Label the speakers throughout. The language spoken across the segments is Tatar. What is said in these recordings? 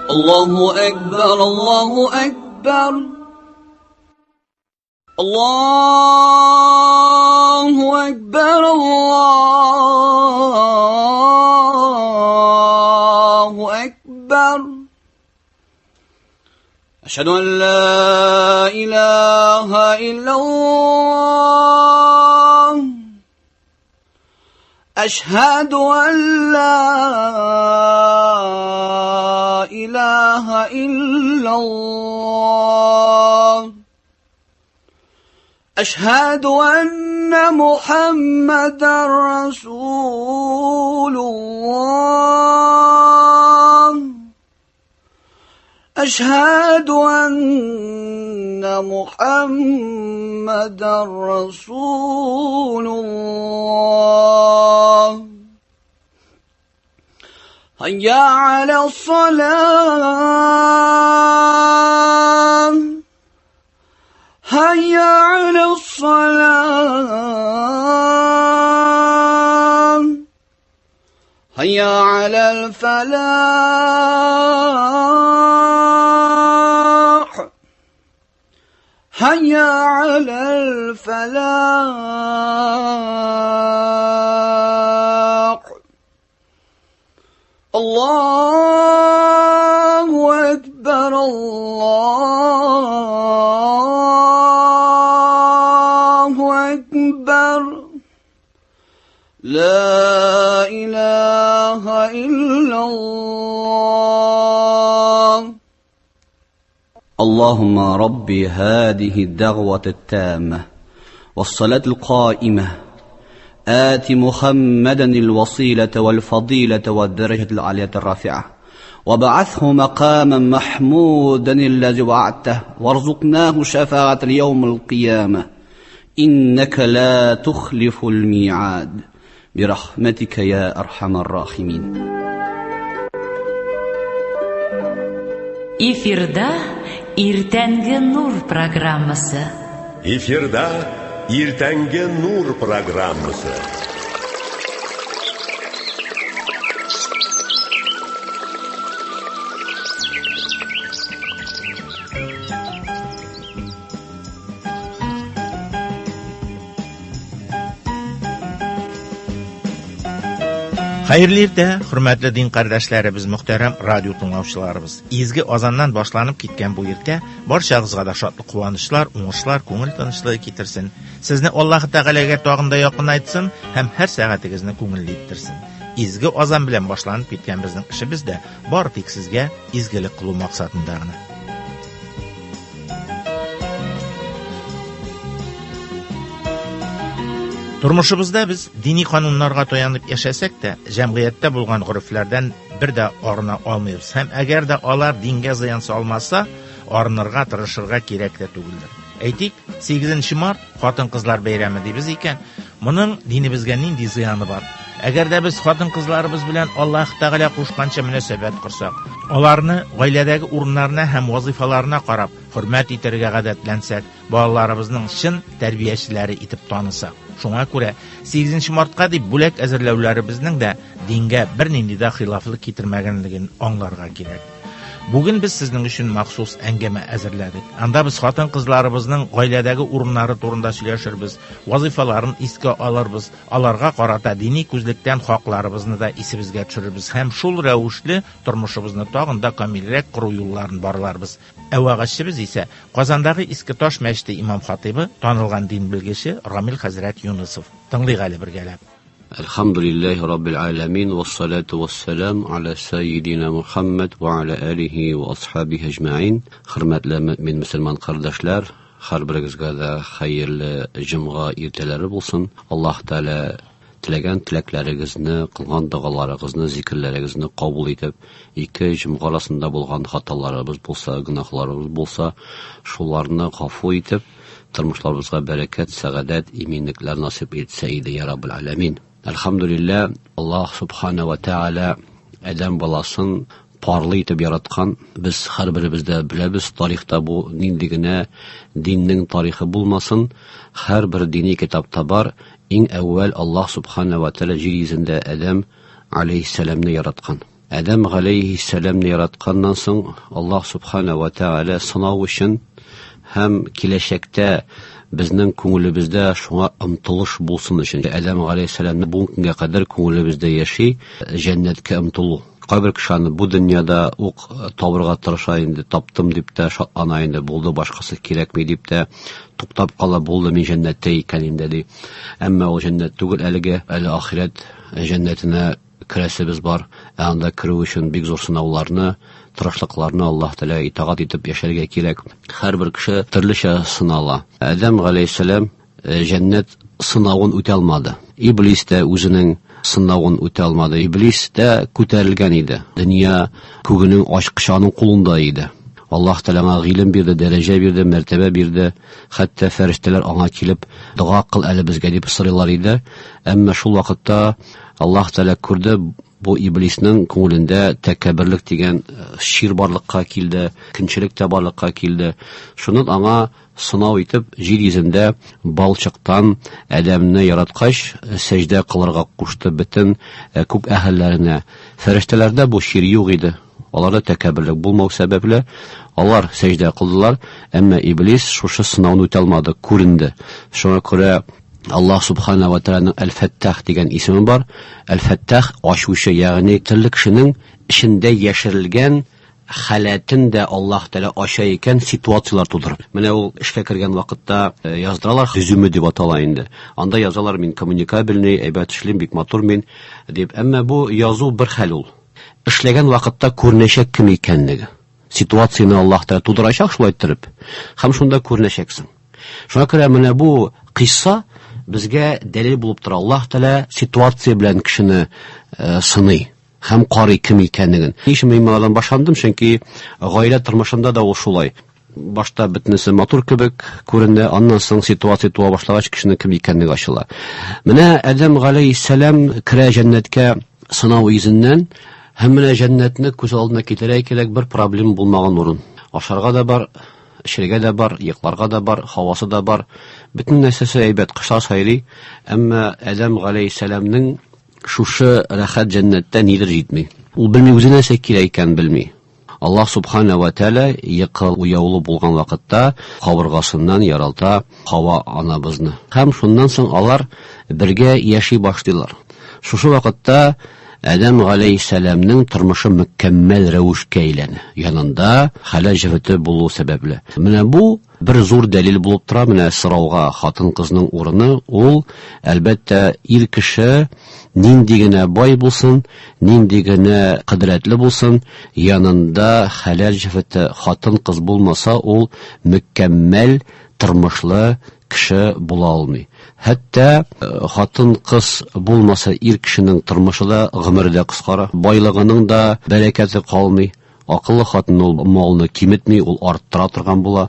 Speaker 1: الله أكبر الله أكبر الله أكبر الله أكبر أشهد أن لا إله إلا الله أشهد أن لا إله إلا الله أشهد أن محمدا رسول الله أشهد أن محمدا رسول الله هيا على الصلاة هيا على الصلاة هيا على الفلاح هيا على الفلاح الله أكبر الله أكبر لا إله إلا الله اللهم رب هذه الدعوة التامة والصلاة القائمة آت محمدا الوصيلة والفضيلة والدرجة العالية الرافعة وبعثه مقاما محمودا الذي وعدته وارزقناه شفاعة يوم القيامة إنك لا تخلف الميعاد برحمتك يا أرحم الراحمين.
Speaker 2: Эфирда Иртәнге нур программасы.
Speaker 3: Эфирда Иртәнге нур программасы.
Speaker 4: Hayırlı irde, hürmetli din kardeşlerimiz, muhterem radyo tınlavçılarımız. İzgi azandan başlanıp gitken bu irde, barşağızga da şatlı kuvanışlar, uğuşlar, көңіл tanışlığı getirsin. Sizni Allah Teala'ga tağında yakın aytsın, hem her saatigizni көңілli ettirsin. İzgi azan bilen başlanıp gitken bizning işimiz de bar tek sizge izgilik kılu maksatındağını. Turmuşumuzda biz dini kanunlarga tayanıp yaşasak da, cemiyette bulgan guruflardan bir de arına almayız. Hem eğer de alar dinge ziyan salmazsa, arınırga, tırışırga gerek de tuguldur. Eytik, 8 Mart, Xatın Kızlar Beyremi deybiz iken, bunun dinimizge nindi ziyanı var. Eğer de biz xatın kızlarımız bilen Allah Teala kuşkança münasebet kırsak, onlarını ailedeki urunlarına hem vazifalarına qarab, hürmet etirge gadetlensek, balalarımızın şın terbiyeçileri itip tanısak. Şuna göre 8 Mart'a deyip bulak əzirləvlərimizin de dinge bir nindi de xilaflık getirmegenligini anlarga gerek. Bugün biz sizin için maxsus əngəmə əzirlədik. Anda biz xatın kızlarımızın ailedeki urunları turunda söyləşirbiz, vazifalarını iske alırbiz, alarga qarata dini küzlükten haqlarımızı da isibizge çürürbiz. Hem şul rəvuşli turmuşumuzni tağında kamilrek quru yollarını barlarbiz. Əvağaşçımız ise Qazandağı İskitaş Məşdi İmam Xatibi, tanılgan din bilgisi Ramil Hazret Yunusov. Tınlıq əli bir gəlib.
Speaker 5: Elhamdülillahi Rabbil alemin ve salatu ve selam ala seyyidina Muhammed ve ala alihi ve ashabihi ecma'in. Hürmetli mümin Müslüman kardeşler, her birinizge de hayırlı cumğa irteleri bulsun. Allah Teala tilegen tileklerinizni, kılgan dağalarınızı, zikirlerinizni kabul edip, iki cumğa arasında bulgan hatalarımız bulsa, günahlarımız bulsa, şularını gafu edip, turmuşlarımızga bereket, saadet, eminlikler nasip etseydi ya Rabbil alemin. Elhamdülillah, Allah Subhanahu ve Teala Adam balasın parlı etip yaratkan. Biz her birimizde bilemiz, tarihte bu nindigine dinin tarihi bulmasın. Her bir dini kitapta var. En evvel Allah Subhanahu ve Teala yeryüzünde Adam aleyhisselam'ını yaratkan. Адам алейхиссаламны яратканнан соң Аллаһ субхана ва тааля сынау өчен һәм киләчәктә безнең күңелебездә шуңа омтылыш булсын өчен. Адам алейхиссаламны бу көнгә кадәр күңелебездә яши, җәннәткә омтылу. Кайбер кешеләр бу дөньяда ук табырга тырыша инде, таптым дип тә шатлана инде, булды, башкасы кирәкми дип тә туктап кала, булды, мин җәннәттә икән инде ди. Әмма ул җәннәт түгел, әлегә ахират җәннәтенә керәсебез бар. Анда керү өчен бик зур сынауларны, тырышлыкларны Аллаһ Тәгалә итагать итеп яшәргә кирәк. Һәрбер кеше төрлечә сынала. Адам алейхиссалам җәннәт сынавын үтә алмады. Иблис тә үзенең сынавын үтә алмады. Иблис тә күтәрелгән иде. Дөнья күгенең ачкычаның кулында иде. Аллаһ Тәгалә гыйлем бирде, дәрәҗә бирде, мәртәбә бирде. Хәтта фәрештәләр аңа килеп, дуа кыл әле безгә дип сорыйлар иде. Әмма шул вакытта Аллаһ Тәгалә күрде, бу иблиснең күңелендә тәкәбберлек дигән шир барлыкка килде, көнчелек тә барлыкка килде. Шуны аңа сынау итеп, җир йөзендә балчыктан Адәмне яраткач, сәҗдә кылырга кушты бөтен күк әһелләренә. Фәрештәләрдә бу шир юк иде. Аларда тәкәбберлек булмау сәбәпле алар сәҗдә кылдылар, әмма иблис шушы сынауны үтә алмады, күренде. Шуңа күрә Аллаһ субхана ва тааляның Әл-Фәттах дигән исеме бар. Әл-Фәттах ачучы, ягъни төрле кешенең эчендә яшерелгән халәтен дә Аллаһ Тәгалә ача икән, ситуациялар тудырып. Менә ул эшкә кергән вакытта яздыралар, резюме дип атала инде. Анда язалар, мин коммуникабельный, әйбәт эшлим, бик матур мин дип. Әмма бу язу бер хәл ул. Эшләгән вакытта күренәчәк кем икәнлеге. Ситуацияны Аллаһ Тәгалә тудырачак шулай иттереп. Һәм шунда күренәчәксең. Шуңа күрә менә бу кыйсса безгә дәлил булып тора. Аллаһ Тәгалә ситуация белән кешене сыный һәм карый кем икәнлеген. Нишем мин мондан башландым, чөнки гаилә тормышында да ул шулай. Башта бөтенесе матур кебек күренде, аннан соң ситуация туа башлагач кешенең кем икәнлеге ачыла. Менә Адам алейхиссалам керә җәннәткә сынау йөзеннән, һәм менә җәннәтне күз алдына китерә кирәк, бер проблема булмаган урын. Ашарга да бар, эчәргә дә бар, йокларга да бар, һавасы да бар. Бөтен нәрсәсе әйбәт, кыша сайрый. Әмма Адам алейхиссаламның шушы рәхәт җәннәттә нидер җитми. Ул белми, үзе нәрсә кирәк икән белми. Аллаһ субхана ва тааля йокы уяулы булган вакытта кабыргасыннан яралта Хава анабызны. Һәм шуннан соң алар бергә яши башлыйлар. Шушы вакытта Адам алейхиссаламның тормышы мөкәммәл рәвешкә әйләнә. Янында хәлал җәһәте булу сәбәпле. Менә бу бер зур дәлил булып тора. Менә сорауга хатын-кызның урыны ул, әлбәттә, ир кеше нинди генә бай булсын, нинди генә кыдрәтле булсын, янында хәлал җәһәте хатын-кыз булмаса, ул мөкәммәл тормышлы кеше була алмый. Хәтта хатын-кыз булмаса, ир кешенең тормышы да, гомере дә кыскара, байлыгының да бәрәкәте калмый. Акыллы хатын ул малны киметми, ул арттыра торган була.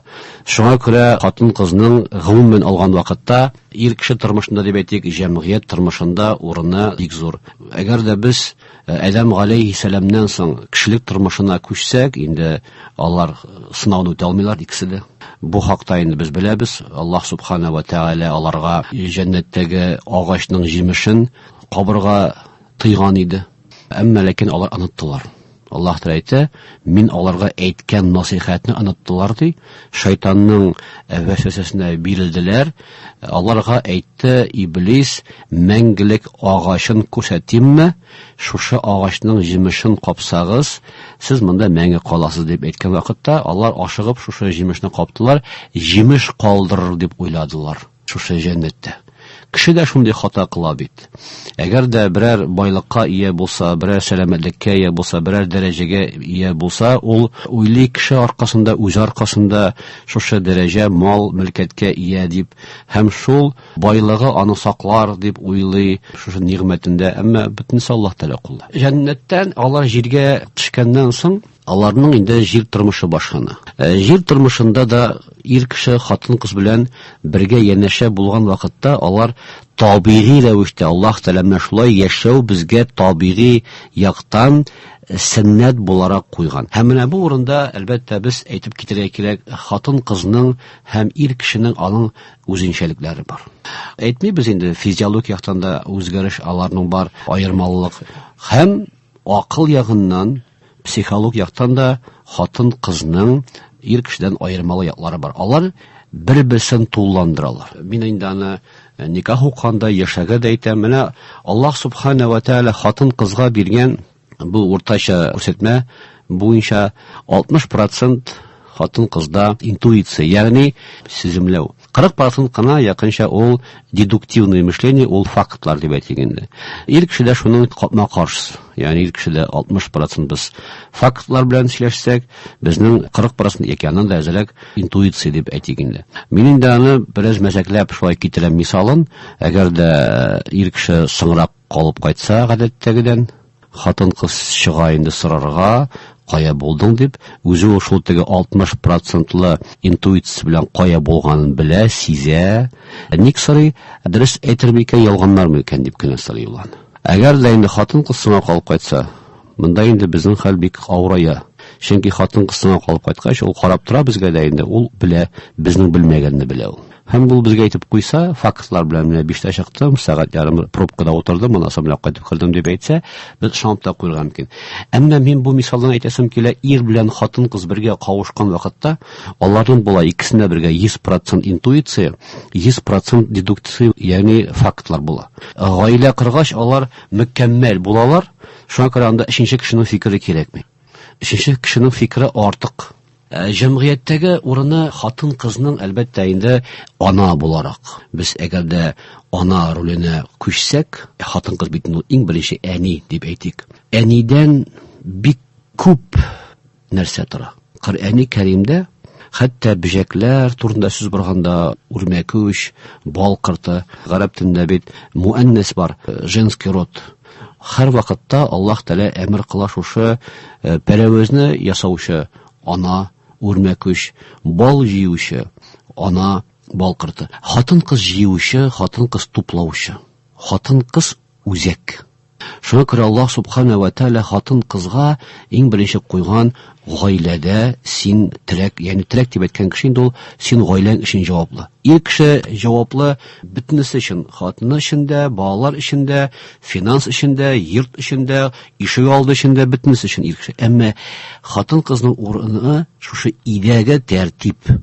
Speaker 5: Шуңа күрә хатын-кызның гомумән алган вакытта ир кеше тормышында дип әйтик, җәмгыять тормышында урыны бик зур. Әгәр дә без Адам алейхиссаламнан соң кешелек тормышына күчсәк, инде алар сынауны үтә алмыйлар икесе дә. Бу хакта инде без беләбез. Аллаһ субхана ва тааля аларга җәннәттәге агачның җимешен кабырга тыйган иде. Әмма ләкин алар оныттылар. Аллаһ Тәгалә әйтә, мин аларга әйткән насихатны оныттылар ди. Шайтанның вәсвәсәсенә бирелделәр. Аларга әйтте иблис, мәңгелек агачын күрсәтимме? Шушы агачның җимешен капсагыз, сез монда мәңге каласыз дип әйткән вакытта, алар ашыгып шушы җимешне каптылар, җимеш калдырыр дип уйладылар шушы җәннәттә. Кеше дә шундый хата кыла бит. Әгәр дә берәр байлыкка ия булса, берәр сәламәтлеккә ия булса, берәр дәрәҗәгә ия булса, ул уйлый кеше аркасында, үз аркасында шушы дәрәҗә, мал, мөлкәткә ия дип, һәм шул байлыгы аны саклар дип уйлый шушы нигъмәтендә, әмма бөтенсе Аллаһ Тәгалә кулда. Җәннәттән алар җиргә төшкәннән соң аларның инде җир тормышы башлана. Җир тормышында да ир кеше хатын-кыз белән бергә янәшә булган вакытта алар табигый рәвештә Аллаһ Тәгалә шулай яшәү безгә табигый яктан сөннәт буларак куйган. Һәм менә бу урында әлбәттә без әйтеп китәргә кирәк, хатын-кызның һәм ир кешенең аның үзенчәлекләре бар. Әйтмибез инде, физиологик яктан да үзгәреш аларның бар, аермалылык. Һәм акыл ягыннан, психолог яктан да хатын кызның ир кешедән аермалы яклары бар. Алар бер-берсен тулландыралар. Мин инде аны никах укганда яшәгә дә әйтәм. Менә Аллаһ субхана ва тааля хатын кызга биргән бу уртача күрсәтмә буенча 60% хатын кызда интуиция, ягъни сиземләү. 40% кына якынча ул дедуктивное мышление, ул фактлар дип әйтелгәндә. Ир кешедә шуның капма каршысы. Ягъни ир кешедә 60% без фактлар белән сөйләшсәк, безнең 40% икәнен дә әзәлек интуиция дип әйтелгәндә. Мин инде аны бераз мәзәкләп шулай китерәм мисалын. Әгәр дә ир кеше соңрак калып кайтса гадәттәгедән, хатын кыз чыга инде сорарга, кая булдың дип, үзе шул теге 60%лы интуиция белән кая булганын белә, сизә. Ник сорый, дөрес әйтер микән, ялганнар микән дип кенә сорый ул. Әгәр дә инде хатын кыз соңга калып кайтса, монда инде безнең хәл бик авырая. Чөнки хатын кыз соңга калып кайткач, ул карап тора безгә дә инде, ул белә, безнең белмәгәнне белә ул. Һәм бу безгә әйтеп куйса, фактлар белән менә 5-тә чыктым, сәгать ярым пробкада утырдым, монда самлап кайтып килдем дип әйтсә, без шамта куйган мөмкин. Әмма мин бу мисалдан әйтәсем килә, ир белән хатын кыз бергә кавышкан вакытта, аларның була икесенә бергә 100% интуиция, 100% дедукция, ягъни фактлар була. Гаилә кыргач алар мөкәммәл булалар, шуңа күрә анда өченче кешенең фикере кирәкми. Өченче кешенең фикере артык. Җәмгыятьтәге урыны хатын кызның әлбәттә инде ана буларак. Без әгәр дә ана роленә күчсәк, хатын кыз бит иң беренче әни дип әйтик. Әнидән бик күп нәрсә тора. Коръәни Кәримдә хәтта бөҗәкләр турында сүз барганда, үрмәкүч, бал кырты, гарәп телендә бит муаннас бар, женский род. Һәр вакытта Аллаһ Тәала әмер кыла шушы пәрәвезне ясаучы ана, үрмәкүч, бал җыючы, ана, бал кырты. Хатын кыз җыючы, хатын кыз туплаучы. Хатын кыз үзәк. Шуңа күрә Аллаһ субхана ва тааля хатын кызга иң беренче куйган гаиләдә син терәк, ягъни терәк дип әйткән кеше инде ул син гаиләң өчен җаваплы. Ир кеше җаваплы бөтенесе өчен, хатыны өчен дә, балалар өчен дә, финанс өчен дә, йорт өчен дә, ишек алды өчен дә, бөтенесе өчен ир кеше. Әмма хатын кызның урыны шушы идәгә тәртип,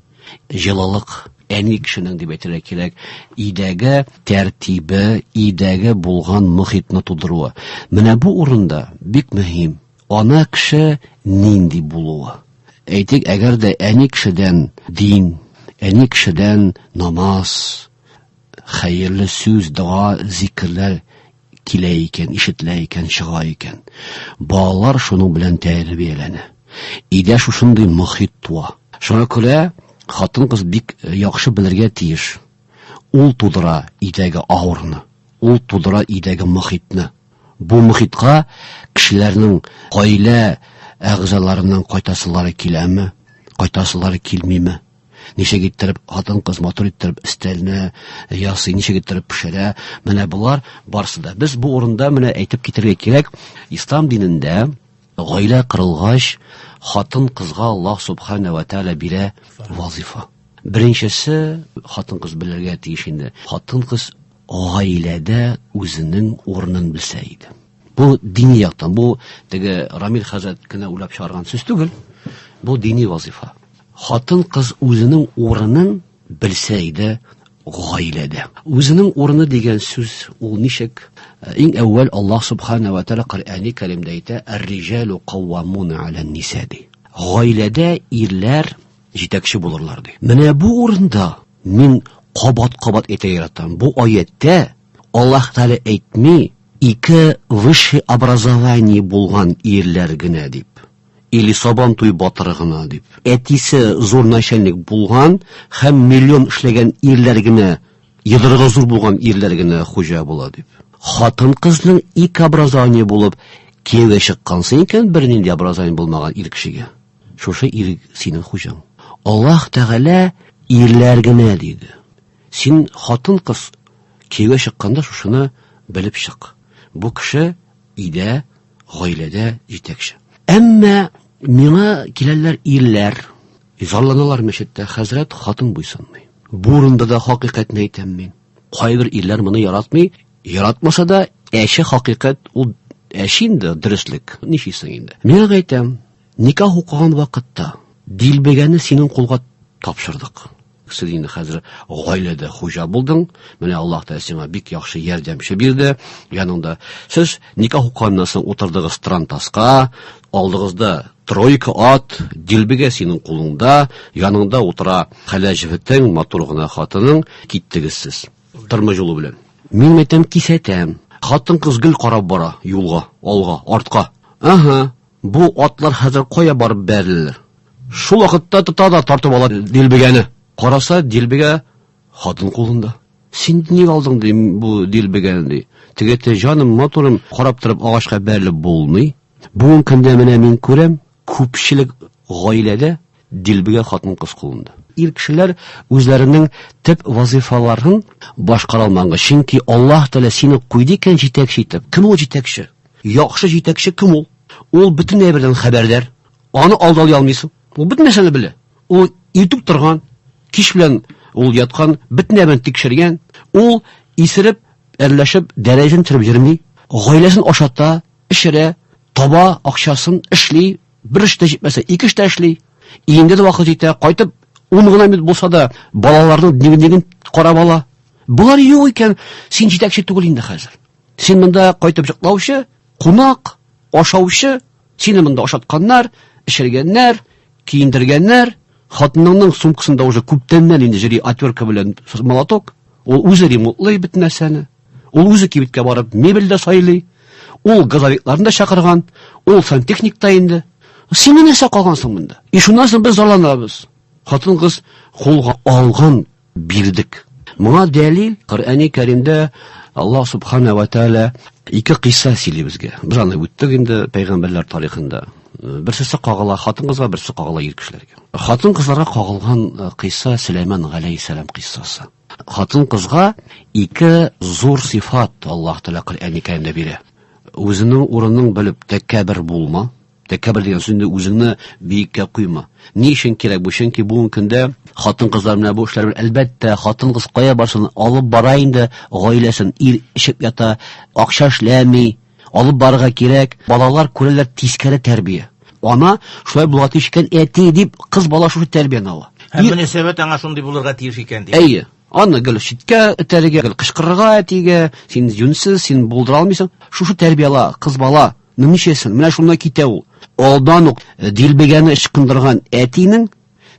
Speaker 5: җылылык, әни кешенең дип әйтергә кирәк, идәгә тәртибе, идәгә булган мөхитне тудыруы. Менә бу урында бик мөһим. Ана кеше нинди булуы. Әйтик, әгәр дә әни кешедән дин, әни кешедән намаз, хәерле сүз, дуа, зикрләр килә икән, ишетелә икән, чыга икән, балалар шуның белән тәрбияләнә. Идә шушындый мөхит туа. Шуңа күрә хатын кыз бик яхшы белергә тиеш. Ул тудыра идәге авырны. Ул тудыра идәге мөхитне. Бу мөхитка кешеләрнең гаилә әгъзаларыннан кайтасылары киләме, кайтасылары килмиме? Ничек иттереп хатын кыз матур иттереп өстәлне ясый, ничек иттереп пешерә? Менә булар барсы да. Без бу урында менә әйтеп китәргә кирәк, ислам динендә гаилә кырылгач хатын кызга Аллаһ субхана ва тааля бирә вазифа. Беренчесе хатын кыз белергә тиеш инде. Хатын кыз гаиләдә үзенең урынын белсә иде. Бу дини яктан, бу теге Рамил хәзрәт кенә уйлап чыгарган сүз түгел. Бу дини вазифа. Хатын кыз үзенең урынын белсә иде гаиләдә. Үзенең урыны дигән сүз ул ничек? Иң әүвәл Аллаһ субхана ва тааля Коръәни Кәримдә әйтә: "Ар-риҗалу каввамуна аля-ниса" ди. Гаиләдә ирләр җитәкче булырлар ди. Менә бу урында мин кабат-кабат әйтә яратам. Бу аятта Аллаһ Тәала әйтми, ике высшее образование булган ирләр генә дип. Или сабан туй батыры гына дип. Әтисе зур начальник булган һәм миллион эшләгән ирләр генә, йодрыгы зур булган ирләр генә хуҗа була дип. Хатын кызның ике образование булып кияүгә чыккансы икән, бернинди образование булмаган ир кешегә. Шушы ир синең хуҗаң. Аллаһ Тәгалә ирләр генә диде. Син хатын кыз кияүгә чыкканда шушыны белеп чык. Бу кеше идә, гаиләдә җитәкче. Әмма миңа киләләр ирләр, зарланалар мәчеттә, хәзрәт хатын буйсынмый. Бу урында да хакыйкатьне әйтәм мин. Кайбер ирләр моны яратмый, яратмаса да әче хакыйкать ул Әшинде дөрестлек. Нишисең инде? Мен әйтәм, никах укыган вакытта дилбегәне синең кулга тапшырдык. Син инде хәзер гаиләдә хуҗа булдың. Менә Аллаһ Тәгалә сиңа бик яхшы ярдәмче бирде. Яныңда сез никах укыганнан соң утырдыгыз трантаска, алдыгызда тройка ат, дилбегә синең кулыңда, яныңда утыра хәләҗевтең, матур гына хатының, киттегез сез. Тормыш юлы белән. Мин әйтәм, кисәтәм. Хатын-кыз гел карап бара юлга, алга, артка. Ага, бу атлар хәзер кая барып бәреләр? Шул вакытта тота да тартып ала дилбегәне. Караса, дилбегә хатын кулында. Син ник алдың ди бу дилбегәне ди? Тегете җаным, матурым, карап торып агачка бәрелеп булмый. Бүген көндә менә мин күрәм, күпчелек гаиләдә дилбегә хатын-кыз кулында. Ир кешеләр үзләренең төп вазифаларын башкара алмаган. Чөнки Аллаһ Тәгалә сине куйды икән җитәкче итеп. Кем ул җитәкче? Яхшы җитәкче кем ул? Ул бөтен нәрсәдән хәбәрдар. Аны алдалый алмыйсың. Ул бөтен нәрсәне белә. Ул итүк торган, кич белән ул яткан, бөтен нәрсәне тикшергән. Ул исереп, әрләшеп, дәрәҗән төреп йөрми, гаиләсен ашата, эшерә, таба, акчасын эшли, бер эштә җитмәсә, ике эштә эшли. Инде дә вакыт җитә, кайтып 10 гына минут булса да балаларның дигән карап ала. Булар юк икән, син җитәкче түгел инде хәзер. Син монда кайтып җыклаучы, кунак, ашаучы, сине монда ашатканнар, эшергәннәр, киендергәннәр, хатынның сумкасында уже күптәннән инде җири отвертка белән молоток. Ул үзе ремонтлый бөтен нәрсәне. Ул үзе кибеткә барып мебель дә сайлый. Ул газовикларны да чакырган. Ул сантехникта инде. Син нәрсә калгансың монда? И шуннан соң без зарланабыз. Хатын-кыз кулга алган бирдек. Моңа дәлил Коръәни Кәримдә Аллаһ Субхана ва Тәгалә ике кыйса сөйли безгә. Без аны үттек инде пәйгамбәрләр тарихында. Берсе кагыла хатын-кызга, берсе кагыла ир кешеләргә. Хатын-кызларга кагылган кыйса Сөләйман галәйһиссәлам кыйссасы. Хатын-кызга ике зур сифат Аллаһ Тәгалә Коръәни Кәримдә бирә. Үзенең урынын белеп тәкәббер булма. Тәкәббер дигән сүзне үзеңне биеккә куйма. Ни өчен кирәк бу? Чөнки бүген көндә хатын-кызлар менә бу эшләр белән әлбәттә хатын-кыз кая барсын, алып бара инде гаиләсен, ир ишеп ята, акча эшләми, алып барырга кирәк. Балалар күрәләр тискәре тәрбия. Ана шулай булат ишкән әти дип кыз бала шушы тәрбияне ала.
Speaker 4: Һәм мөнәсәбәт аңа шундый булырга тиеш икән ди.
Speaker 5: Әйе. Аны гел читкә этәргә, гел кычкырырга әтигә, син юнсыз, син булдыра алмыйсың. Шушы тәрбияла, кыз бала. Нимәчесен? Менә шунда китә ул. Алдан ук дилбегәне ычкындырган әтинең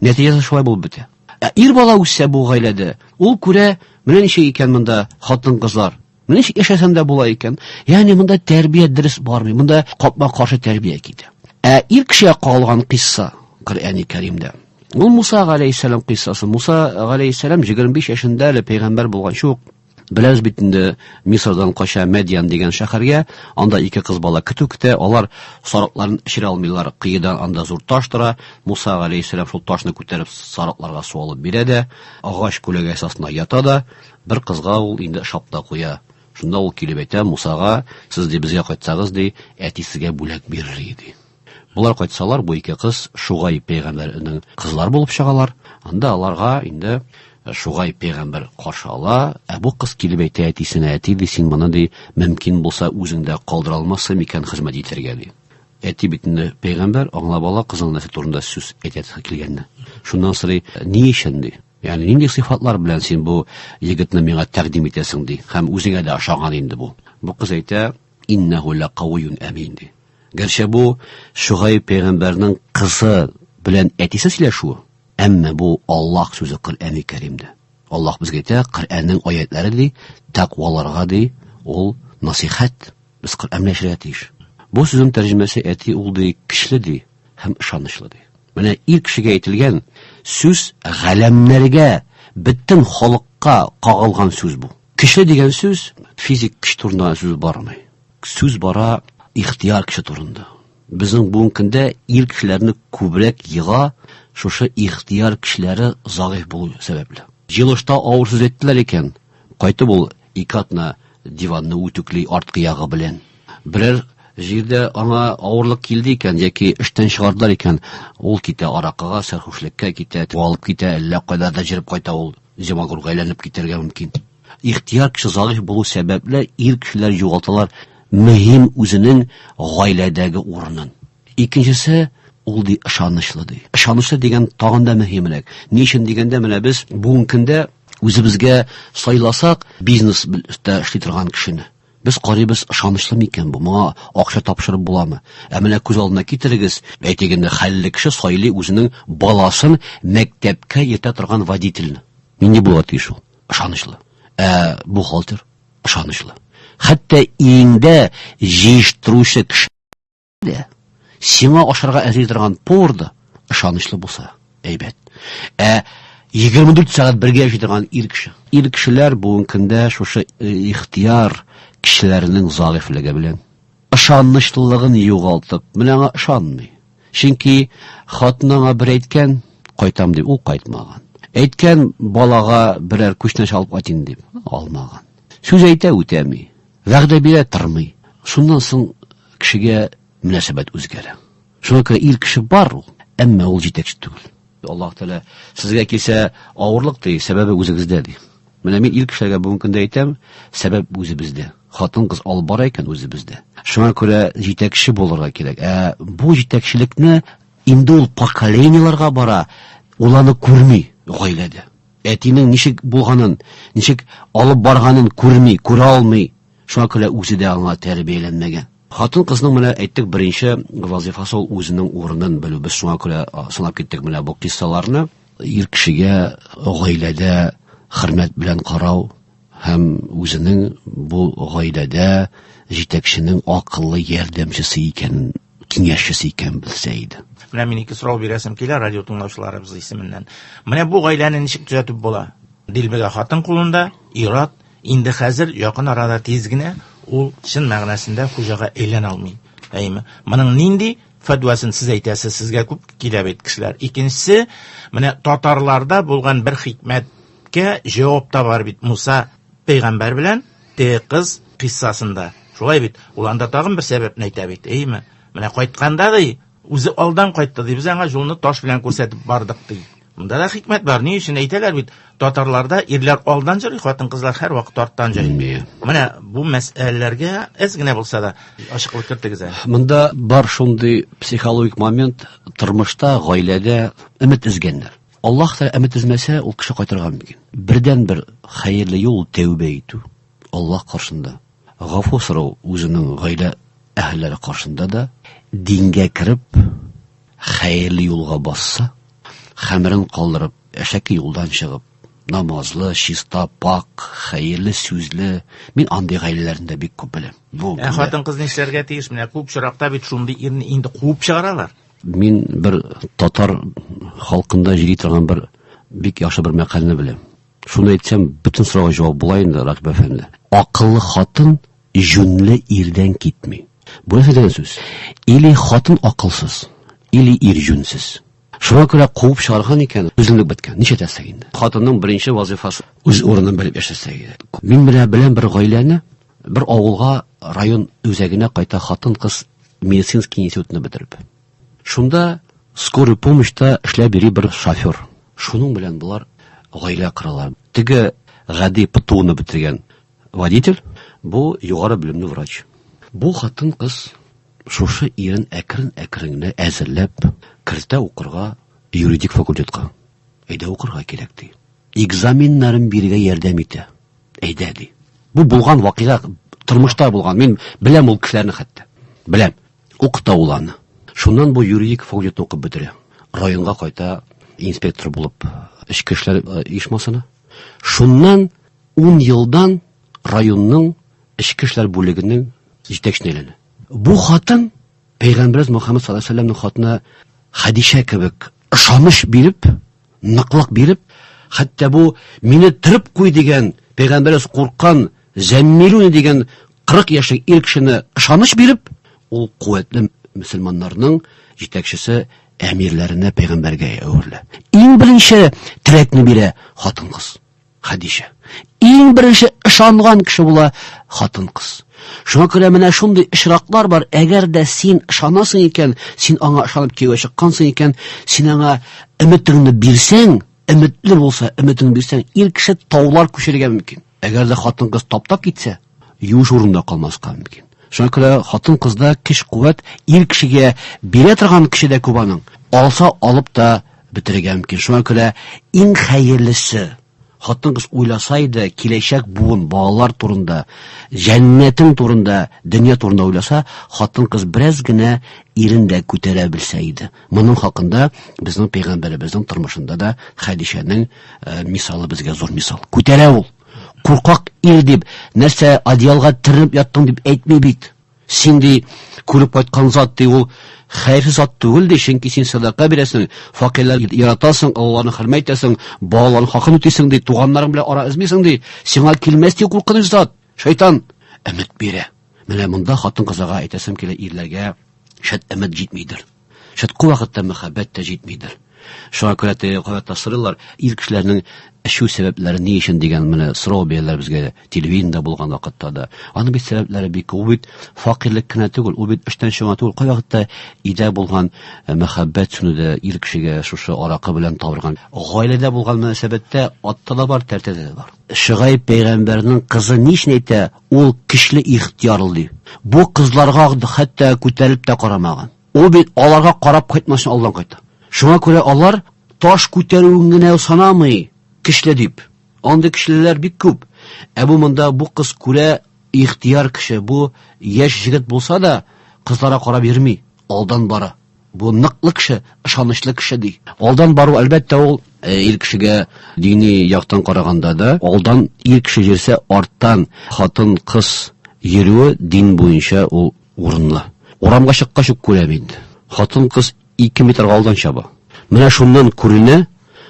Speaker 5: нәтиҗәсе шулай булып бетә. Ир бала үссә бу гаиләдә, ул күрә, менә ничә икән монда хатын-кызлар. Менә ничә яшәсәм дә була икән. Ягъни монда тәрбия дөрес бармый. Монда капма каршы тәрбия китә. Ир кешегә калган кыйсса Коръәни Кәримдә. Ул Муса галәйһиссәлам кыйссасы. Муса галәйһиссәлам 25 яшендә әле пәйгамбер булган шук. Беләз бит инде Мисырдан кача Мәдиян дигән шәһәргә, анда ике кыз бала көтү көтә, алар сарыкларын эшерә алмыйлар, кыйда анда зур таш тора. Муса галәйһиссәлам шул ташны күтәреп сарыкларга су алып бирә дә, агач күләгә асасына ята да, бер кызга ул инде шапта куя. Шунда ул килеп әйтә Мусага, сез ди безгә кайтсагыз ди, әтисегә бүләк бирер иде. Булар кайтсалар, бу ике кыз Шугай пәйгамбәрнең кызлар булып чыгалар. Анда аларга инде Шугай пәйгамбер каршы ала. Бу кыз килеп әйтә әтисенә, әти ди, син моны ди, мөмкин булса үзеңдә калдыра алмассың микән хезмәт итәргә ди. Әти битендә пәйгамбер аңлап ала кызның нәрсә турында сүз әйтә килгәнне. Шуннан сорый, ни өчен ди? Ягъни нинди сыйфатлар белән син бу егетне миңа тәкъдим итәсең ди? Һәм үзеңә дә ошаган инде бу. Бу кыз әйтә, иннаху лaqawiyyun амин ди. Гәрчә бу Шугай пәйгамбернең кызы белән әтисе сөйләшү, әмма бу Аллаһ сүзе Коръәни Кәримдә. Аллаһ безгә әйтә, Коръәннең аятлары ди, тақваларга ди, ул насихат. Без Коръәнне эшләргә тиеш. Бу сүзнең тәрҗемәсе әти ул ди, көчле ди, һәм ышанычлы ди. Менә ир кешегә әйтелгән сүз галәмнәргә, бөтен халыкка кагылган сүз бу. Көчле дигән сүз физик көч турында сүз бармый. Сүз бара ихтияр кеше турында. Безнең бүген көндә ир кешеләрне күбрәк йыга шушы ихтияр кешеләре загыйф булу сәбәпле. Җылышта авыр сүз әйттеләр икән, кайтып ул икатны диванны үтүкли арткы ягы белән. Берәр җирдә аңа авырлык килде икән, яки эштән чыгардылар икән, ул китә аракыга, сәрхүшлеккә китә, алып китә, әллә кайда да җиреп кайта, ул җимагурга әйләнеп китәргә мөмкин. Ихтияр кеше загыйф булу сәбәпле ир кешеләр югалталар mühim үзенең гаиләдәге урынын. Икенчесе ул ди ышанычлы ди. Ышанычлы дигән тагын да мөһимрәк. Ни өчен дигәндә менә без бүгенге көндә үзебезгә сайласак бизнеста эшли торган кешене. Без карыйбыз ышанычлы микән бу? Моңа акча тапшырып буламы? Менә күз алдына китерегез, әйтегәндә хәлле кеше сайлый үзенең баласын мәктәпкә йөртә торган водительне. Нинди була тиеш ул? Ышанычлы. Бухгалтер ышанычлы. Хәтта иңдә җыештыручы кеше сиңа ашарга әзер торган поварда ышанычлы булса, әйбәт. 24 сәгать бергә яши торган ир кеше. Ир кешеләр бүгенге көндә шушы ихтияр кешеләрнең загыйфлыгы белән ышанычлылыгын югалтып, менә аңа ышанмый. Чөнки хатынына бер әйткән, кайтам дип, ул кайтмаган. Әйткән балага берәр күчне чалып атин дип, алмаган. Сүз әйтә үтәми, вәгъдә бирә тормый. Шуннан соң кешегә мөнәсәбәт үзгәрә. Шуңа күрә ир кеше бар ул, әмма ул җитәкче түгел. Аллаһ Тәала сезгә килсә авырлык ди, сәбәбе үзегездә ди. Менә мин ир кешеләргә бүген көндә әйтәм, сәбәп үзебездә. Хатын-кыз алып бара икән үзебездә. Шуңа күрә җитәкче булырга кирәк. Бу җитәкчелекне инде ул поколенияларга бара, ул аны күрми гаиләдә. Әтинең ничек булганын, ничек алып барганын күрми, күрә алмый. Шуңа күрә үзе дә аңа тәрбияләнмәгән. Хатын-кызның менә әйттек беренче вазифасы ул үзенең урынын белү. Без шуңа күрә санап киттек менә бу киссаларны. Ир кешегә гаиләдә хөрмәт белән карау һәм үзенең бу гаиләдә җитәкченең акыллы ярдәмчесе икәнен, киңәшчесе икәнен белсә иде.
Speaker 4: Менә мин ике сорау бирәсем килә радио тыңлаучыларыбыз исеменнән. Менә бу гаиләне ничек төзәтеп була? Дилбегә хатын кулында, ират, инде хәзер якын арада тиз генә ул чын мәгънәсендә хуҗага әйләнә алмый. Әйме? Моның нинди фәтвасын сез әйтәсез, сезгә күп килә бит кешеләр. Икенчесе, менә татарларда булган бер хикмәткә җавап та бар бит. Муса пәйгамбәр белән те кыз кыссасында. Шулай бит. Ул анда тагын бер сәбәпне әйтә бит. Әйме? Менә кайтканда ди, үзе алдан кайтты ди. Без аңа юлны таш белән күрсәтеп бардык ди. Монда да хикмәт бар. Ни өчен әйтәләр бит? Татарларда ирләр алдан җырый, хатын-кызлар һәр вакыт арттан җырый. Менә бу мәсьәләләргә әз генә булса да ачыклык кертегез.
Speaker 5: Монда бар шундый психологик момент, тормышта, гаиләдә өмет изгәннәр. Аллаһ Тәала өмет измәсә, ул кеше кайтырга мөмкин. Бердән бер хәерле юл тәүбә итү. Аллаһ каршында. Гафу сорау үзенең гаилә әһелләре каршында да дингә кирип, хәерле юлга басса, хәмерен калдырып, әшәке юлдан чыгып, намазлы, чиста, пак, хәерле сүзле. Мин андый гаиләләрендә бик күп беләм. Бу
Speaker 4: хатын-кыз нишләргә тиеш? Менә күп чиракта бит шундый ирне инде куып чыгаралар.
Speaker 5: Мин бер татар халкында җыри торган бер бик яхшы бер мәкаләне беләм. Шуны әйтсәм, бөтен сорауга җавап була инде, Ракиб әфәнде. Акыллы хатын җүнле ирдән китми. Бу нәрсәдән сүз? Или хатын акылсыз, или ир җүнсез. Шуңа күрә куып чыгарган икән, үзенлек беткән. Ничә тәсәк инде. Хатынның беренче вазифасы үз урынын белеп яшәсә. Мин белән бер гаиләне, бер авылга, район үзәгенә кайта хатын-кыз медицинский институтны бетереп. Шунда скорый помощьта эшләп йөри бер шофер. Шуның белән булар гаилә коралар. Теге гади ПТУны бетергән водитель, бу югары белемле врач. Бу хатын-кыз шушы ирен әкрен-әкрен әзерләп кертә укырга юридик факультетка. Әйдә укырга кирәк ди. Экзаменнарын бирергә ярдәм итә. Әйдә ди. Бу булган вакыйга тормышта булган. Мин беләм ул кешеләрне хәтта. Беләм. Укыта ул аны. Шуннан бу юридик факультетны укып бетерә. Районга кайта инспектор булып эчке эшләр оешмасына. Шуннан 10 елдан районның эчке эшләр бүлегенең җитәкчелеге. Бу хатын Пәйгамбер Мөхәммәд саллаллаһу алейһи ва сәлләмнең хатына Хадиша кебек ышаныш биреп, ныклык биреп, хәтта бу мине тиреп куй дигән Пәйгамбер курккан Зәммилүн дигән 40 яшьлек ир кешене ышаныш биреп, ул куәтле мөселманнарның җитәкчесе әмирләренә Пәйгамбәргә әверлә. Иң беренче теләкне бирә хатын-кыз Хадиша. Иң беренче ышанган кеше була хатын-кыз. Шуңа күрә менә шундый ишраклар бар. Әгәр дә син ышанасың икән, син аңа ышанып кияүгә чыккансың икән, син аңа өметеңне бирсәң, өметле булса, өметеңне бирсәң, ир кеше таулар күчерергә мөмкин. Әгәр дә хатын-кыз таптап китсә, юш урында калмаска мөмкин. Шуңа күрә хатын-кызда көч-куәт ир кешегә бирә торган кешедә күп аның. Алса алып та бетерергә мөмкин. Шуңа күрә иң хәерлесе хатын-кыз уйласа иде, киләчәк буын, балалар турында, җәннәтең турында, дөнья турында уйласа, хатын-кыз бераз гына ирендә күтәрә белсә иде. Моның хакында безнең пәйгамбәребезнең тормышында да Хәдишәнең мисалы безгә зур мисал. Күтәрә ул. Куркак ир дип, нәрсә одеялга тирнеп яттың дип әйтми бит. Син ди күреп кайткан зат ди, ул хәйрсез зат түгел ди, чөнки син садака бирәсең, факирлар яратасың, Аллаһны хөрмәт итәсең, балаларның хакын үтисең ди, туганнарың белән ара измисең ди. Сиңа килмәс ди куркыныч зат. Шайтан өмет бирә. Менә монда хатын-кызга әйтәсем килә, ирләргә шәт өмет җитмидер. Шәт вакытта мәхәббәт тә җитмидер. Шуңа күрә кыйммәтле сырлар, ир кешеләрнең эшу сәбәпләре ни өчен дигән менә сорау бирәләр безгә телевидениедә булган вакытта да. Аның бит сәбәпләре бик күп, бит факирлек кенә түгел, ул бит эштән чыга түгел. Кай вакытта идә булган мәхәббәт сүнүдә ир кешегә шушы аракы белән табырган. Гаиләдә булган мөнәсәбәттә атта да бар, тәртәдә дә бар. Шугайб пәйгамбәрнең кызы нишне әйтә? Ул көчле ихтиярлы ди. Бу кызларга хәтта күтәрелеп тә карамаган. Ул бит аларга карап кайтмасын алдан кайта. Шуңа күрә алар таш күтәрүен генә санамый, көчле дип. Андый кешеләр бик күп. Бу монда бу кыз күрә ихтияр кеше, бу яшь җегет булса да кызларга карап йөрми, алдан бара. Бу ныклы кеше, ышанычлы кеше ди. Алдан бару әлбәттә ул ир кешегә дини яктан караганда да, алдан ир кеше йөрсә, арттан хатын-кыз йөрүе дин буенча ул урынлы. Урамга чыккач ук күрәм инде. Хатын-кыз 2 метр алдан чаба. Менә шуннан күренә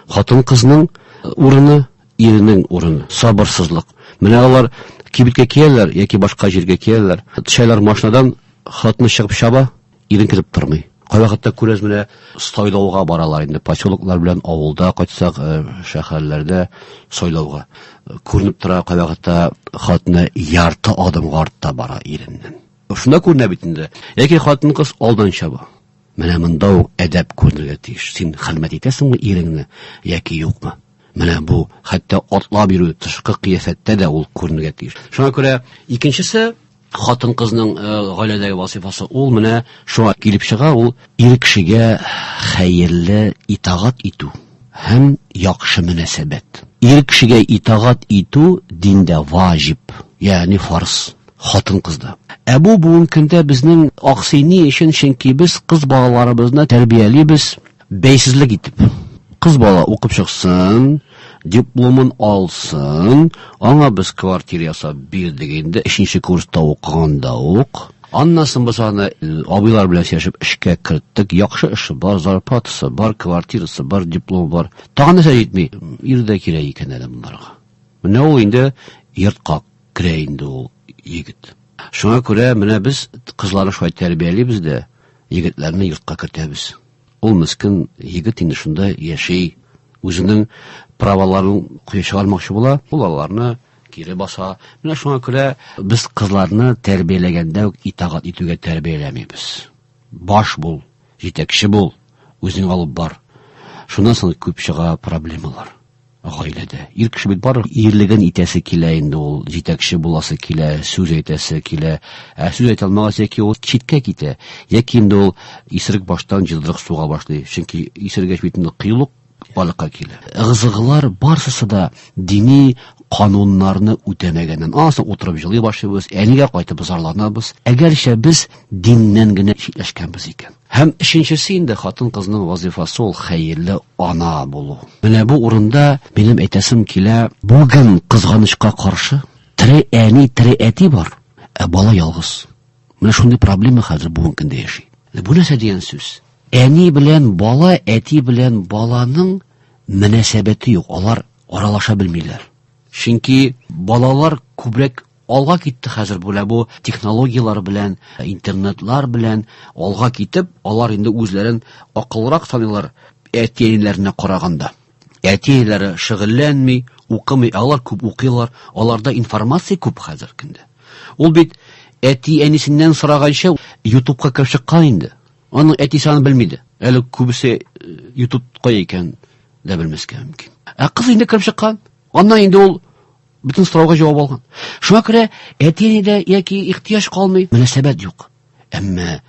Speaker 5: хатын-кызның урыны, иренең урыны. Сабырсызлык. Менә алар кибеткә кияләр яки башка җиргә кияләр. Төшәләр машинадан, хатны чыгып чаба, ирен кирип тормый. Кай вакытта күрәс менә сайлауга баралар инде, поселоклар белән авылда кайтсак, шәһәрләрдә сайлауга. Күренеп тора, кай вакытта хатны ярты адымга артта бара иреннән. Шунда күренә бит инде. Яки хатын-кыз алдан чаба. Менә монда ук әдәп күренергә тиеш. Син хөрмәт итәсеңме иреңне яки юкмы? Менә бу хәтта атлап йөрү тышкы кыяфәттә дә ул күренергә тиеш. Шуңа күрә икенчесе хатын-кызның гаиләдәге вазифасы ул менә шуңа килеп чыга, ул ир кешегә хәерле итагать итү һәм яхшы мөнәсәбәт. Ир кешегә итагать итү диндә ваҗиб, ягъни фарз. Хатын-кызда. Бу бүгенге көндә безнең аксыйны өчен, чөнки біз кыз балаларыбызны тәрбиялибез бәйсезлек итеп. Кыз бала укып чыксын, дипломын алсын, аңа без квартира ясап бирдек инде, 3нче курста укыганда ук. Аннан соң без аны абыйлар белән сөйләшеп эшкә керттек. Яхшы эше бар, зарплатасы бар, квартирасы бар, диплом бар. Тагын нәрсә җитми, ирдә кирәк икән әле монларга. Менә ул инде йортка керә инде ул егет. Шуңа күрә менә без кызларны шулай тәрбиялибез дә, егетләрне йортка кертәбез. Ул мискин егет инде шунда яши, үзенең праваларын куя чыгармакчы була, ул аларны кире баса. Менә шуңа күрә без кызларны тәрбияләгәндә итагать итүгә тәрбияләмибез. Баш бул, җитәкче бул, үзең алып бар. Шуннан соң күп чыга проблемалар. Гаиләдә. Ир кеше бит бар, ирлеген итәсе килә инде ул, җитәкче буласы килә, сүз әйтәсе килә. Сүз әйтә алмаган яки ул читкә китә, яки инде ул исерек баштан җылдырык суга башлый. Чөнки исергәч бит инде кыйлык балыкка килә. Ыгызыглар барысы да дини кануннарны үтәмәгәннән аңсын утырып җылый башлыйбыз, әнигә кайтып зарланабыз. Әгәрчә без диннән генә читләшкәнбез икән. Һәм өченчесе инде хатын-кызның вазифасы ул хәерле ана булу. Менә бу урында минем әйтәсем килә, бүген кызганычка каршы тире әни, тире әти бар, бала ялгыз. Менә шундый проблема хәзер бүген көндә яши. Бу нәрсә дигән сүз? Әни белән бала, әти белән баланың мөнәсәбәте юк, алар аралаша белмиләр. Чөнки балалар күбрәк алга китте хәзер бу технологиялар белән, интернетлар белән алга китеп, алар инде үзләрен акылрак саныйлар әтиләренә караганда. Әтиләре шөгыльләнми, укымый, алар күп укыйлар, аларда информация күп хәзер көндә. Ул бит әти әнисеннән сораганча YouTube'ка кирип чыккан инде. Аның әтисе аны белмиде. Әле күбесе YouTube кая икән дә белмәскә мөмкин. Кыз инде кирип чыккан. Аннан инде ул Bütün soruга җавап алган. Шуңа күрә әтиенедә яки ихтияҗ калмый, мөнәсәбәт юк. Әмма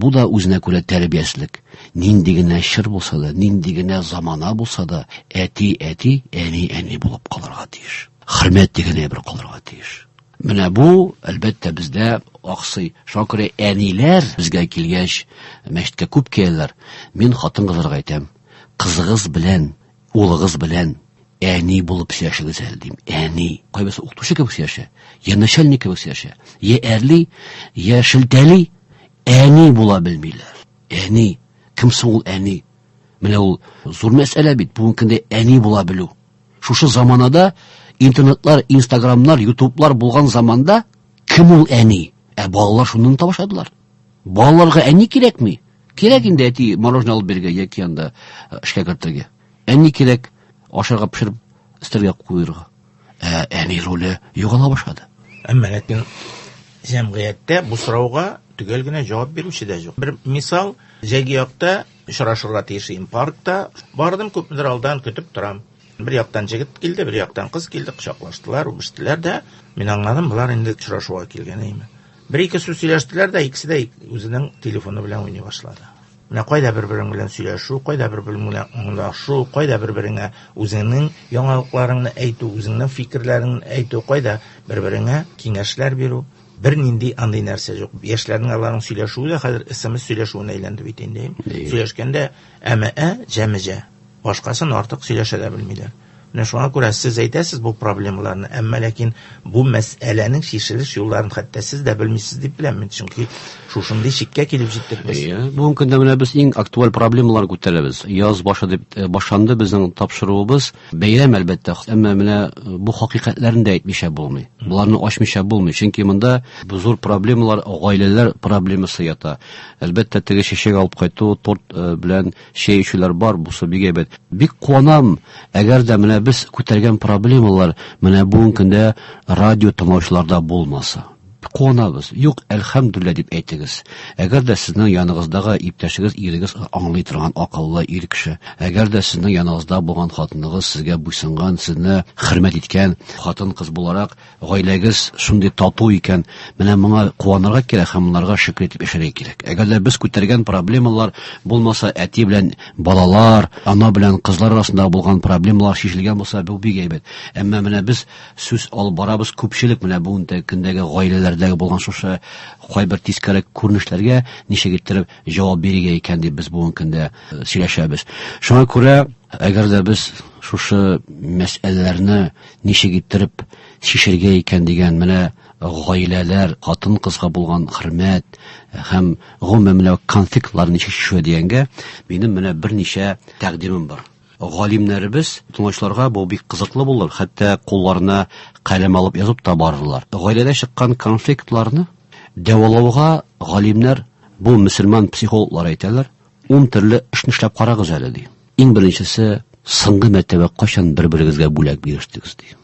Speaker 5: бу да үзенә күрә тәрбияслек. Нинди генә шыр булса да, нинди генә замана булса да, әти, әни булып калырга тиеш. Хөрмәт дигәне бер калырга тиеш. Менә бу, әлбәттә, бездә аксый. Шуңа күрә әниләр безгә килгәч, мәчеткә күп киләләр. Мин хатын-кызларга әйтәм, кызыгыз белән, улыгыз белән әни булып сөйләшегез әле дим. Әни. Кайбысы укытучы кебек сөйләшә, я начальник кебек сөйләшә, я әрли, я шелтәли, әни була белмиләр. Әни. Кем соң ул әни? Менә ул зур мәсьәлә бит. Бүгенге көндә әни була белү. Шушы заманада интернетлар, инстаграмнар, ютублар булган заманда кем ул әни? Балалар шуны табашадылар. Балаларга әни кирәкми? Кирәк инде әти мороженое алып бергә яки янда эшкә кертергә. Әни кирәк ашарга пешереп истергә куйырга. Әни роле югала башлады.
Speaker 4: Әмма ләкин җәмгыятьтә бу сорауга төгәл генә җавап бирүче дә юк. Бер мисал, җәйге якта очрашырга тиешем паркта бардым, күпмедер алдан көтеп торам. Бер яктан җегет килде, бер яктан кыз килде, кочаклаштылар, үбештеләр дә, мин аңладым, булар инде очрашуга килгән име. Бер-ике сүз сөйләштеләр дә, икесе дә үзенең телефоны белән уйный башлады. Менә кайда бер-берең белән сөйләшү, кайда бер-берең белән аңлашу, кайда бер-береңә үзеңнең яңалыкларыңны әйтү, үзеңнең фикерләреңне әйтү, кайда бер-береңә киңәшләр бирү. Бер нинди андый нәрсә юк. Яшьләрнең аларның сөйләшүе дә хәзер SMS сөйләшүенә әйләнде бит инде. Сөйләшкәндә җәмәҗә. Башкасын артык сөйләшә дә белмиләр. Менә шуңа күрә сез әйтәсез бу проблемаларны, әмма ләкин бу мәсьәләнең шишелеш юлларын хәтта сез дә белмисез дип беләм мин, чөнки шушындый чиккә килеп җиттек без.
Speaker 5: Бүгенге көндә менә без иң актуаль проблемалар күтәрәбез. Яз башы дип башланды безнең тапшыруыбыз. Бәйрәм әлбәттә, әмма менә бу хакыйкатьләрне дә әйтмичә булмый. Буларны ачмыйча булмый, чөнки монда зур проблемалар, гаиләләр проблемасы ята. Әлбәттә, теге чәчәк алып кайту, торт белән чәй эчүләр бар, бусы бик әйбәт. Бик куанам, әгәр дә менә biz күтәргән проблемалар менә бүгенге көндә радио тыңлаучыларда булмаса. Куанабыз. Юк, әлхәмдүлиллә дип әйтегез. Әгәр дә сезнең яныгыздагы иптәшегез, ирегез аңлый торган акыллы ир кеше, әгәр дә сезнең яныгызда булган хатыныгыз сезгә буйсынган, сезне хөрмәт иткән хатын-кыз буларак, гаиләгез шундый тату икән, менә моңа куанырга кирәк һәм монарга шөкр итеп яшәргә кирәк. Әгәр дә без күтәргән проблемалар булмаса, әти белән балалар, ана белән кызлар арасында булган проблемалар шишелгән булса, бу бик әйбәт. Әмма менә без сүз алып барабыз, күпчелек менә бүгенге көндәге гаиләләрдә булган шушы кайбер тискәрәк күренешләргә ничек иттереп җавап бирергә икән дип без бүгенге көндә сөйләшәбез. Шуңа күрә, әгәр дә без шушы мәсьәләләрне ничек иттереп шишергә икән дигән менә гаиләләр, хатын-кызга булган хөрмәт һәм гомумән менә конфликтларны ничек шишү дигәнгә минем менә берничә тәкъдимем бар. Галимнәребез тыңлаучыларга бу бик кызыклы булыр. Хәтта кулларына каләм алып язып та барырлар. Гаиләдә чыккан конфликтларны дәвалауга галимнәр, бу мөселман психологлар әйтәләр, 10 төрле эшне эшләп карагыз әле ди. Иң беренчесе, соңгы мәртәбә кайчан бер-берегезгә бүләк бирәштегез ди.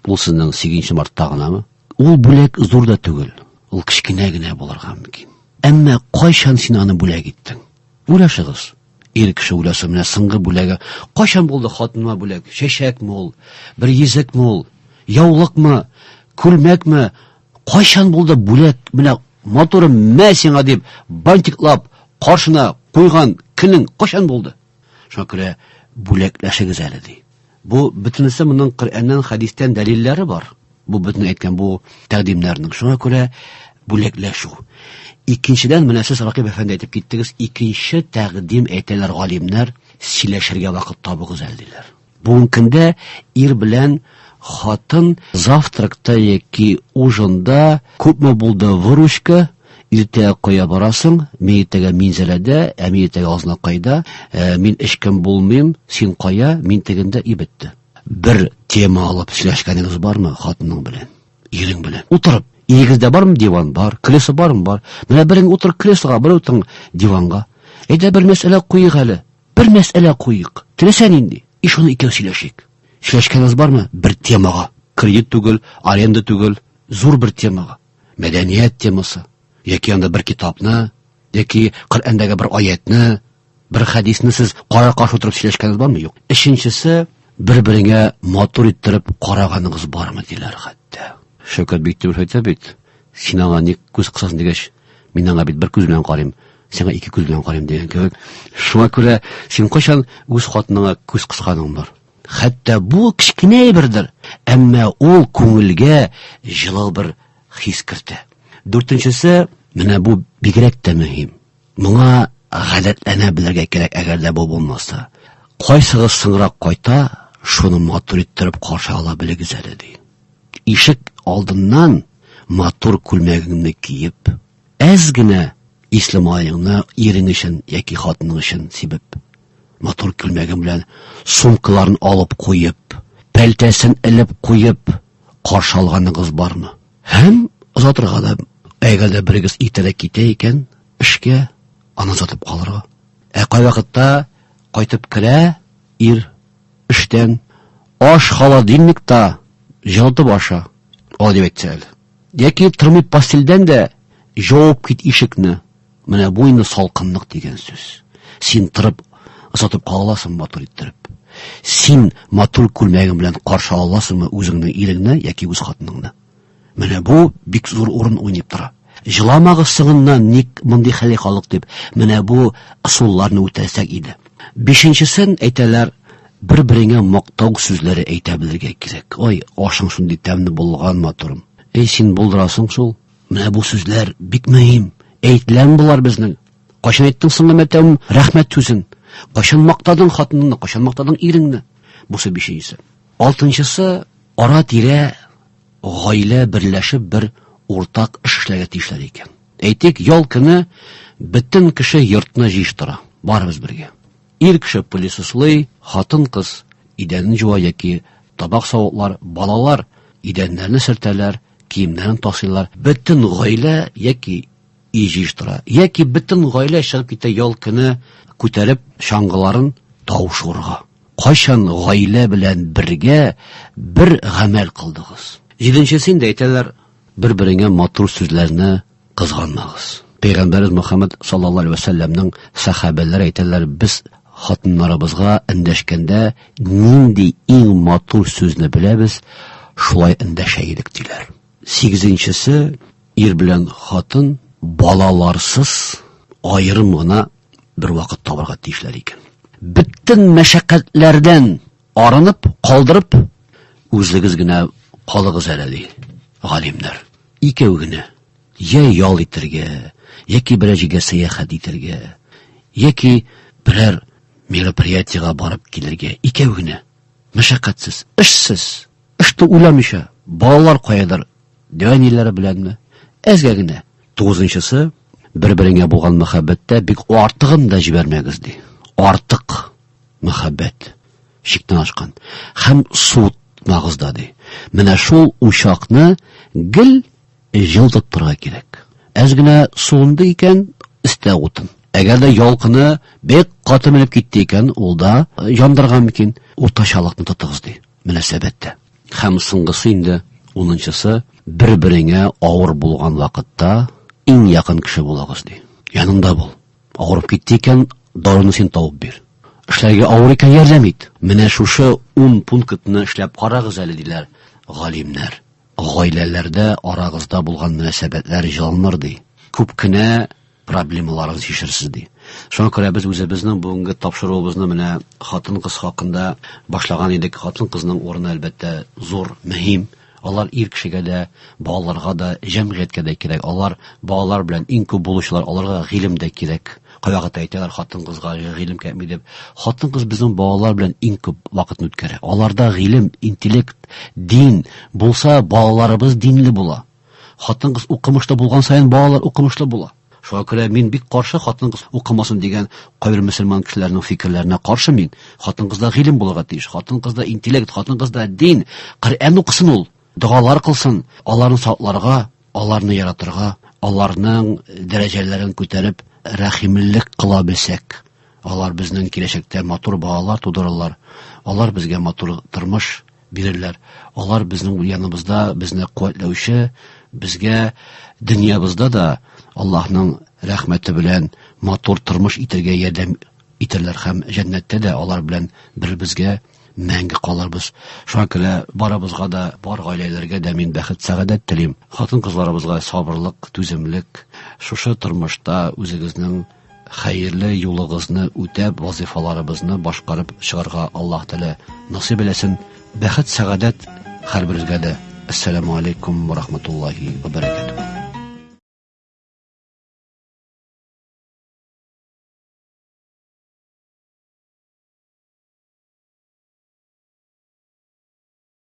Speaker 5: Ул сезнең 8 мартта гынамы? Ул бүләк зур да түгел. Ул кичкенә генә булырга мөмкин. Әмма кайчан син аны бүләк иттең? Уйлашыгыз. Ир кеше уйласа, менә соңгы бүләге кайчан булды хатыныма бүләк? Чәчәкме ул? Бер йөзекме ул? Яулыкмы? Күлмәкме? Кайчан булды бүләк? Менә моторы мә сиңа дип бантиклап каршына куйган көнең кайчан булды? Шуңа күрә бүләкләшегез әле ди. Бу бөтенесе моның Коръәннән, хәдистән дәлилләре бар. Бу бөтен әйткән бу тәкъдимнәрнең. Шуңа күрә бүләкләшү. Икенчедән, менә сез Ракиб әфәнде әйтеп киттегез, икенче тәкъдим әйтәләр галимнәр, сөйләшергә вакыт табыгыз әле диләр. Бүгенге көндә ир белән хатын завтракта яки ужында күпме булды выручка, иртә кая барасың, мин иртәгә минзәләдә, мин иртәгә азнакайда, мин эчкән булмыйм, син кая, мин тегендә ибетте. Бер тема алып сөйләшкәнегез бармы хатының белән, ирең белән? Утырып, игездә бармы диван бар, кресло бармы бар? Менә берең утыр креслога, бер утыр диванга. Әйдә бер мәсьәлә куйыйк әле. Бер мәсьәлә куйыйк. Теләсә нинди. Шуны икәү сөйләшик. Сөйләшкәнегез бармы? Бер темага. Кредит түгел, аренда түгел, зур бер темага. Мәдәният темасы. Яки анда бер китапны, яки Коръәндәге бер аятны, бер хадисны сез кара-каршы утырып сөйләшкәнегез бармы? Юк. Өченчесе, bir-biringə матур иттереп караганыгыз бармы диләр хәтта. Шәүкәт Биктимов әйтә бит, син аңа ник күз кысасың дигәч, мин аңа бит бер күз белән карыйм, сиңа ике күз белән карыйм дигән кебек. Шуңа күрә син кайчан үз хатыныңа күз кысканың бар. Хәтта бу кичкенә бердер, әмма ул күңелгә җылы бер хис кертә. Дүртенчесе, менә бу бигрәк тә мөһим. Моңа гадәтләнә белергә кирәк, әгәр дә бу булмаса. Кайсыгыз соңрак кайта, шуны матур иттереп каршы ала белегез әле ди. Ишек алдыннан матур күлмәгеңне киеп, әз генә исламайыңны ирең өчен яки хатының өчен сибеп, матур күлмәгең белән сумкаларын алып куеп, пәлтәсен элеп куеп, каршы алганыгыз бармы? Һәм озатырга да, әгәр дә берегез иртәрәк китә икән, эшкә аны сатып калырга. Кай вакытта кайтып керә ир эштән, аш холодильникта җылытып аша, ал дип әйтсә. Яки тормый постельдән дә җавап кит ишекне. Менә бу инде салкынлык дигән сүз. Син торып озатып каласың матур иттереп. Син матур күлмәгең белән каршы аласыңмы үзеңнең иреңне яки үз хатыныңны? Менә бу бик зур урын уйнап тора. Җыламагыз сыңыннан ник мондый хәле халык дип, менә бу ысулларны үтәсәк иде. Бишенчесен әйтәләр, бер-береңә мактау сүзләре әйтә белергә кирәк. Ой, ашың шундый тәмле булган матурым. Син булдырасың шул. Менә бу сүзләр бик мөһим. Әйтеләм булар безнең. Кайчан әйттең соңга мәтәм рәхмәт сүзен? Кайчан мактадың хатыныңны, кайчан мактадың иреңне? Бусы бишенчесе. Алтынчысы, ара-тирә гаилә берләшеп бер уртак эш эшләргә тиешләр икән. Әйтик, ял көне бөтен кеше йортны җыештыра. Барыбыз бергә. Ир кеше пылесослый, хатын-кыз идәнне җуа яки табак савытлар, балалар идәннәрне сөртәләр, киемнәрен тасыйлар. Бөтен гаилә яки җыештыра. Яки бөтен гаилә чыгып китә ял көне күтәреп шаңгыларын тавышырга. Кайчан гаилә белән бергә бер гамәл кылдыгыз? Җиденчесен дә әйтәләр, бер-береңә матур сүзләрне кызганмагыз. Пәйгамбәрбез Мөхәммәд саллаллаһу алейһи ва сәлләмнең сахабәләре әйтәләр, без хатыннарыбызга эндәшкәндә нинди иң матур сүзне беләбез, шулай эндәшә идек диләр. Сигезенчесе, ир белән хатын балаларсыз аерым гына бер вакыт табарга тиешләр икән. Бөтен мәшәкатьләрдән арынып, калдырып, үзегез генә калыгыз әле ди галимнәр. Икәү генә ял итәргә, яки берәр җиргә сәяхәт итәргә, яки берәр мероприятиегә барып килергә. Икәү генә, мәшәкатьсез, эшсез, эште уйламыйча, балалар каядыр, дәваниләре беләнме? Әзгә генә. Тугызынчысы, бер-береңә булган мәхәббәттә бик артыгын да җибәрмәгез ди. Артык мәхәббәт шиктән ашкан. Һәм суытмагыз да ди. Менә шул учакны гел җылтып торырга кирәк. Әз генә суынды икән, истә утын. Әгәр дә ялкыны бик каты менеп китте икән, ул да яндырган микән, уртачалыкны тотыгыз ди мөнәсәбәттә. Һәм соңгысы инде 10-нчысы, бер-береңә авыр булган вакытта иң якын кеше булагыз ди. Янында бул. Авырып китте икән, даруны син табып бир. Эшләргә авыр икән, ярдәм ит. Менә шушы 10 пунктны эшләп карагыз әле диләр галимнәр. Гаиләләрдә арагызда булган мөнәсәбәтләр җылыныр ди. Күп кенә проблемаларыгыз ишерсез ди. Шуңа күрә без үзебезнең бүгенге тапшыруыбызны менә хатын-кыз хакында башлаган идек. Хатын-кызның урыны әлбәттә зур, мөһим. Алар ир кешегә дә, балаларга да, җәмгыятькә дә кирәк. Алар балалар белән иң күп булучылар, аларга гыйлем дә кирәк. Кайвакыт әйтәләр хатын-кызга гыйлем кирәкми дип. Хатын-кыз безнең балалар белән иң күп вакытны үткәрә. Аларда гыйлем, интеллект, дин булса, балаларыбыз динле була. Хатын-кыз укымышлы булган саен балалар укымышлы була. Шуңа күрә мин бик каршы хатын-кыз укымасын дигән кайбер мөселман кешеләрнең фикерләренә каршы мин. Хатын-кызда гыйлем булырга тиеш. Хатын-кызда интеллект, хатын-кызда дин, Коръән укысын ул. Дуалар кылсын, аларны сакларга, аларны яратырга, аларның дәрәҗәләрен күтәреп, рәхимлек кыла белсәк, алар безнең киләчәктә матур балалар тудырырлар. Алар безгә матур тормыш бирерләр. Алар безнең яныбызда, безне куәтләүче, безгә дөньябызда да Аллаһның рәхмәте белән матур тормыш итәргә ярдәм итерләр һәм җәннәттә дә алар белән бер безгә мәңгі қаларбыз. Шуңа күрә барыбызга да, бар гаиләләргә дә мин бәхет, сәгадәт телим. Хатын-кызларыбызга сабырлык, түземлек, шушы тормышта үзегезнең хәерле юлыгызны үтәп, вазифаларыбызны башкарып чыгарга Аллаһ Тәала насыйп итсен. Бәхет, сәгадәт һәрберегезгә дә. Ассаламу алейкум ва рахматуллаһи ва баракатуһ.